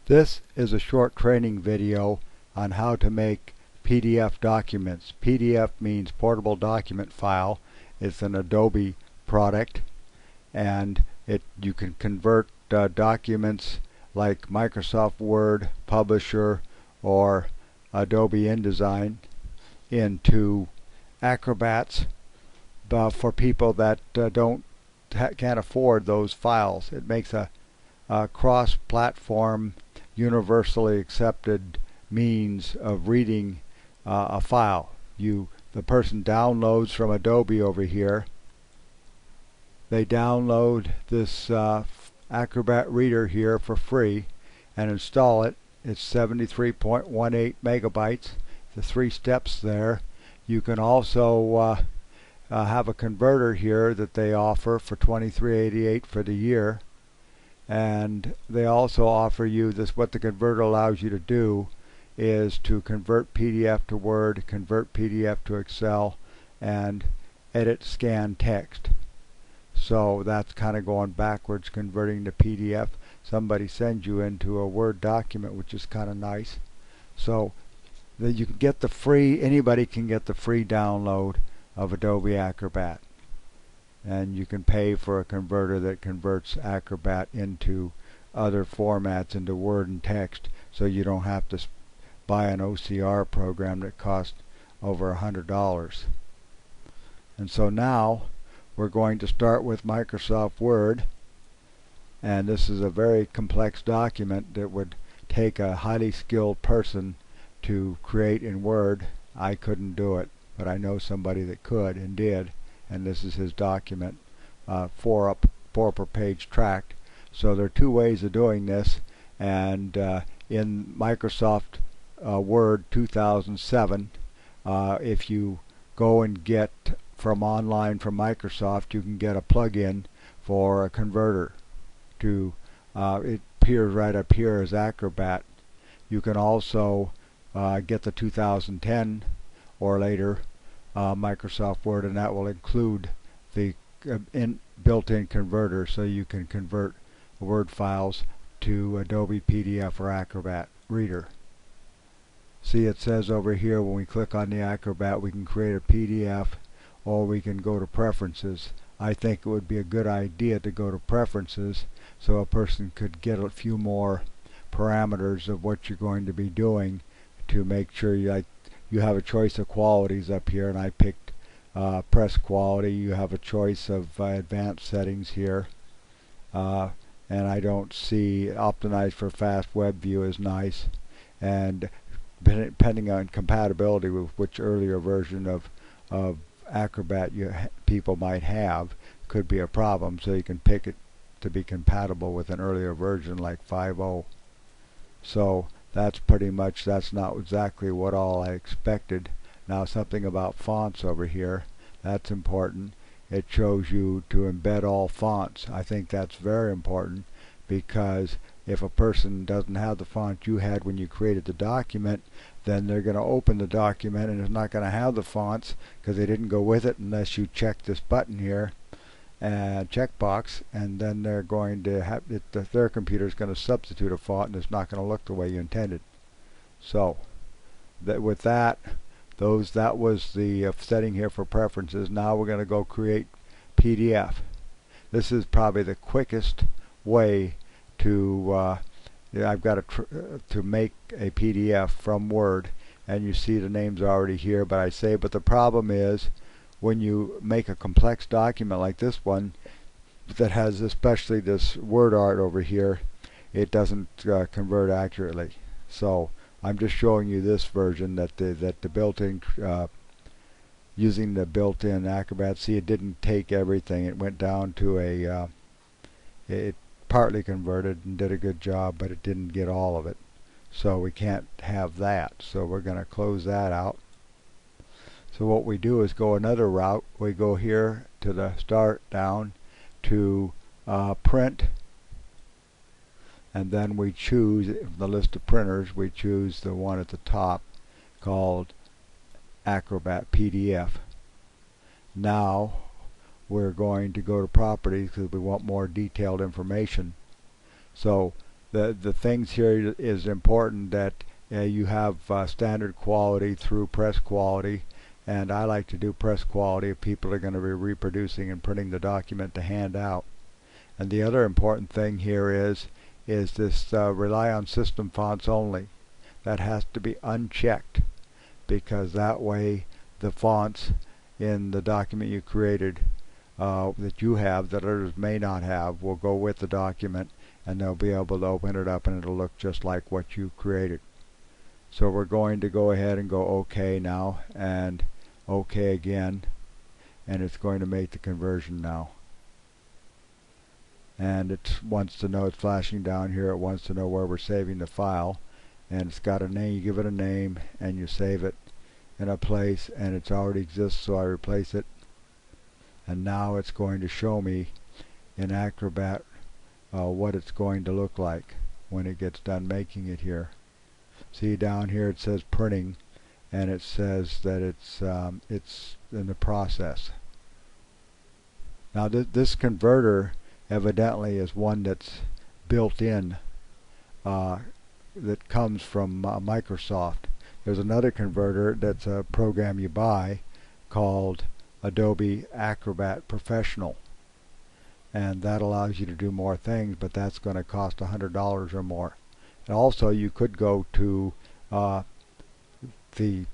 This is a short training video on how to make PDF documents. PDF means portable document file. It's an Adobe product, and you can convert documents like Microsoft Word, Publisher, or Adobe Indesign into Acrobats for people that can't afford those files. It makes a cross-platform, universally accepted means of reading a file. The person downloads from Adobe over here. They download this Acrobat Reader here for free and install it. It's 73.18 megabytes. The 3 steps there. You can also have a converter here that they offer for $23.88 for the year. And they also offer you this. What the converter allows you to do is to convert PDF to Word, convert PDF to Excel, and edit scan text. So that's kind of going backwards, converting to PDF. Somebody sends you into a Word document, which is kind of nice. So that you can get the free, anybody can get the free download of Adobe Acrobat. And you can pay for a converter that converts Acrobat into other formats, into Word and text, so you don't have to buy an OCR program that costs over $100. And so now we're going to start with Microsoft Word, and this is a very complex document that would take a highly skilled person to create in Word. I couldn't do it, but I know somebody that could and did. And this is his document, 4 per page tract. So there are 2 ways of doing this, and in Microsoft Word 2007, if you go and get from online from Microsoft, you can get a plug-in for a converter to it appears right up here as Acrobat. You can also get the 2010 or later Microsoft Word, and that will include the built-in converter, so you can convert Word files to Adobe PDF or Acrobat Reader. See, it says over here when we click on the Acrobat, we can create a PDF, or we can go to Preferences. I think it would be a good idea to go to Preferences so a person could get a few more parameters of what you're going to be doing to make sure you have a choice of qualities up here, and I picked press quality. You have a choice of advanced settings here, and I don't see optimized for fast web view is nice, and depending on compatibility with which earlier version of Acrobat people might have could be a problem, so you can pick it to be compatible with an earlier version like 5.0. So that's pretty much, that's not exactly what all I expected. Now something about fonts over here, that's important. It shows you to embed all fonts. I think that's very important, because if a person doesn't have the font you had when you created the document, then they're going to open the document and it's not going to have the fonts because they didn't go with it unless you check this button here, checkbox, and then they're going to have it, their computer is going to substitute a font and it's not going to look the way you intended. So with that, that was the setting here for preferences. Now we're going to go create PDF. This is probably the quickest way to I've got to make a PDF from Word, and you see the names already here, but the problem is when you make a complex document like this one that has especially this word art over here, it doesn't convert accurately. So I'm just showing you this version that the built-in using the built-in Acrobat. See, it didn't take everything. It went down to it partly converted and did a good job, but it didn't get all of it. So we can't have that. So we're going to close that out. So what we do is go another route. We go here to the start, down to print, and then we choose from the list of printers, we choose the one at the top called Acrobat PDF. Now we're going to go to properties because we want more detailed information. So the things here is important that you have standard quality through press quality, and I like to do press quality if people are going to be reproducing and printing the document to hand out. And the other important thing here is this rely on system fonts only. That has to be unchecked, because that way the fonts in the document you created that you have that others may not have will go with the document, and they'll be able to open it up and it'll look just like what you created. So we're going to go ahead and go OK now, and OK again, and it's going to make the conversion now. And it wants to know, it's flashing down here, it wants to know where we're saving the file, and it's got a name. You give it a name and you save it in a place, and it already exists, so I replace it, and now it's going to show me in Acrobat what it's going to look like when it gets done making it here. See down here it says printing, and it says that it's in the process. Now this converter evidently is one that's built in, that comes from Microsoft. There's another converter that's a program you buy called Adobe Acrobat Professional, and that allows you to do more things, but that's going to cost $100 or more. And also you could go to the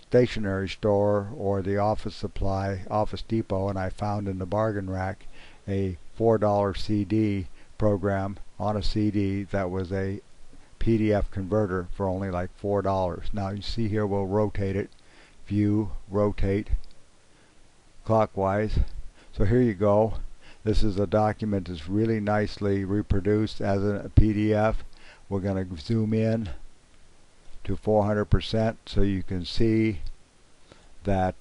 stationery store or the office supply, Office Depot, and I found in the bargain rack a $4 CD program on a CD that was a PDF converter for only like $4. Now you see here, we'll rotate it, view, rotate clockwise. So here you go. This is a document that's really nicely reproduced as a PDF. We're going to zoom in to 400% so you can see that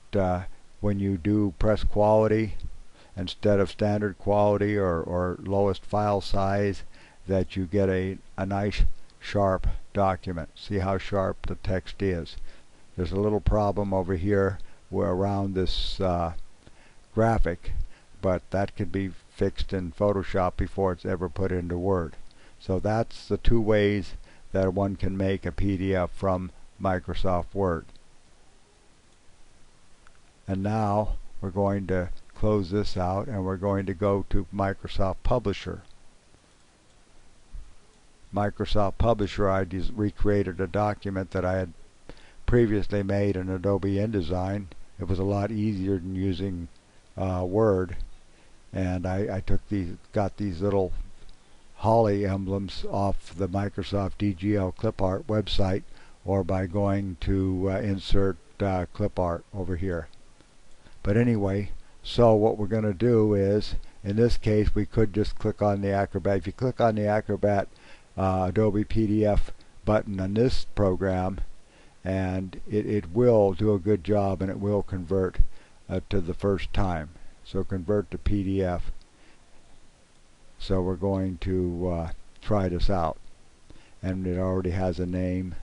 when you do press quality instead of standard quality or lowest file size, that you get a nice sharp document. See how sharp the text is. There's a little problem over here where around this graphic, but that could be fixed in Photoshop before it's ever put into Word. So that's the two ways that one can make a PDF from Microsoft Word. And now we're going to close this out, and we're going to go to Microsoft Publisher. Microsoft Publisher, I just recreated a document that I had previously made in Adobe InDesign. It was a lot easier than using Word, and I got these little holly emblems off the Microsoft DGL clip art website, or by going to insert clip art over here. But anyway, so what we're going to do is, in this case, we could just click on the Acrobat. If you click on the Acrobat Adobe PDF button on this program, and it will do a good job, and it will convert to the first time. So convert to PDF. So we're going to try this out, and it already has a name.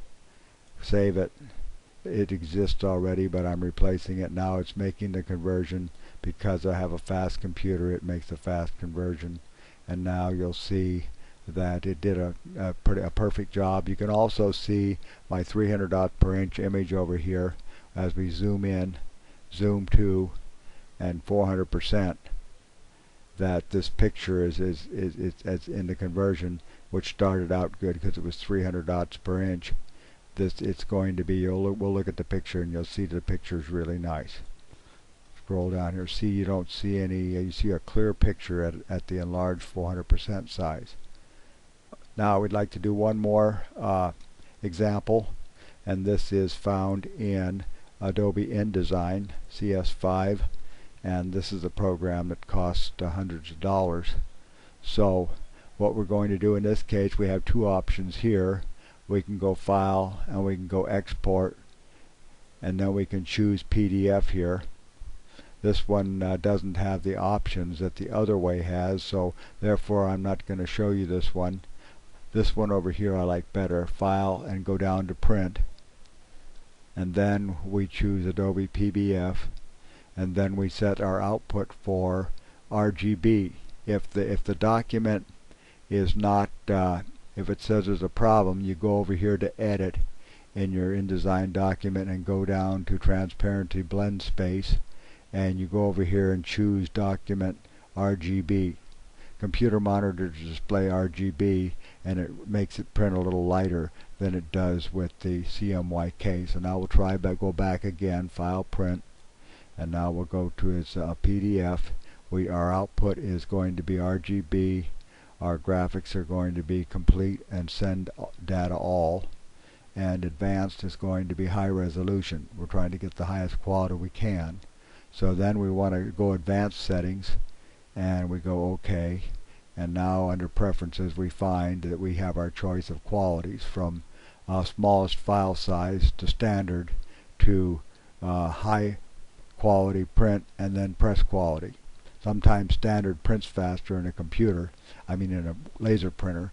Save it. It exists already, but I'm replacing it. Now it's making the conversion. Because I have a fast computer, it makes a fast conversion, and now you'll see that it did a perfect job. You can also see my 300 dots per inch image over here as we zoom in, zoom to, and 400%. That this picture is in the conversion, which started out good because it was 300 dots per inch. It's going to be. We'll look at the picture, and you'll see the picture is really nice. Scroll down here. See, you don't see any. You see a clear picture at the enlarged 400% size. Now we'd like to do one more example, and this is found in Adobe InDesign CS5, and this is a program that costs hundreds of dollars. So what we're going to do in this case, we have two options here. We can go File, and we can go Export, and then we can choose PDF here. This one doesn't have the options that the other way has, so therefore I'm not going to show you this one. This one over here I like better. File, and go down to Print, and then we choose Adobe PDF, and then we set our output for RGB. If the document is not If it says there's a problem, you go over here to Edit in your InDesign document and go down to Transparency Blend Space, and you go over here and choose Document RGB. Computer monitors display RGB, and it makes it print a little lighter than it does with the CMYK. So now we'll try go back again, File, Print, and now we'll go to its PDF. Our output is going to be RGB. Our graphics are going to be complete and send data all, and advanced is going to be high resolution. We're trying to get the highest quality we can. So then we want to go advanced settings, and we go OK, and now under preferences we find that we have our choice of qualities from smallest file size to standard to high quality print and then press quality. Sometimes standard prints faster in a computer, in a laser printer,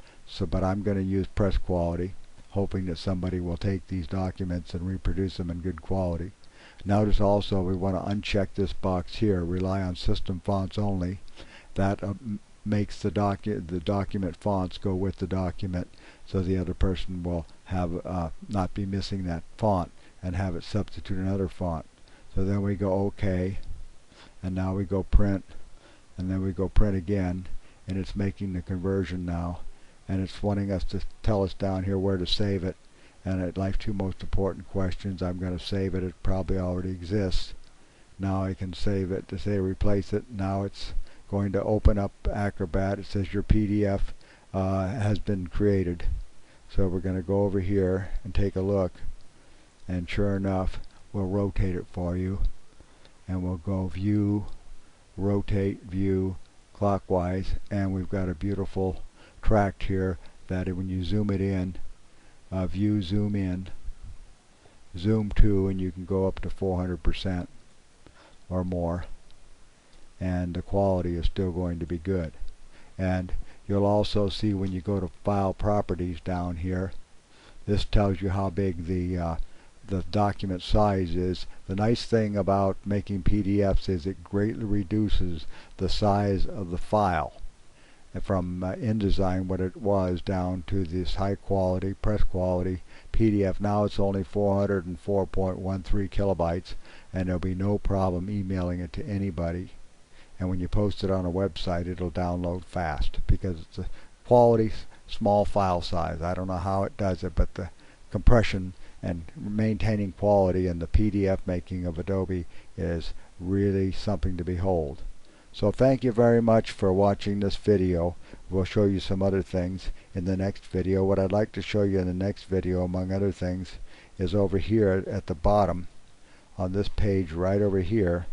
but I'm going to use press quality, hoping that somebody will take these documents and reproduce them in good quality. Notice also we want to uncheck this box here, rely on system fonts only. That makes the document fonts go with the document, so the other person will have not be missing that font and have it substitute another font. So then we go OK, and now we go print, and then we go print again, and it's making the conversion now, and it's wanting us to tell us down here where to save it. And at Life 2 Most Important Questions, I'm going to save it. It probably already exists. Now I can save it to say replace it. Now it's going to open up Acrobat. It says your PDF has been created. So we're going to go over here and take a look, and sure enough we'll rotate it for you, and we'll go View, Rotate, View, Clockwise, and we've got a beautiful tract here that when you zoom it in, View, Zoom in, Zoom to, and you can go up to 400% or more, and the quality is still going to be good. And you'll also see when you go to File Properties down here, this tells you how big the document size is. The nice thing about making PDFs is it greatly reduces the size of the file from InDesign, what it was, down to this high quality, press quality PDF. Now it's only 404.13 kilobytes, and there'll be no problem emailing it to anybody. And when you post it on a website, it'll download fast because it's a quality small file size. I don't know how it does it, but the compression and maintaining quality in the PDF making of Adobe is really something to behold. So thank you very much for watching this video. We'll show you some other things in the next video. What I'd like to show you in the next video, among other things, is over here at the bottom on this page right over here.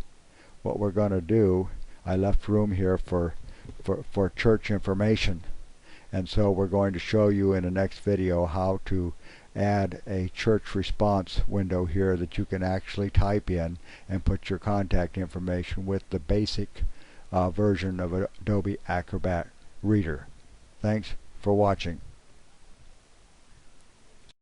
What we're going to do, I left room here for church information, and so we're going to show you in the next video how to add a church response window here that you can actually type in and put your contact information with the basic version of Adobe Acrobat Reader. Thanks for watching.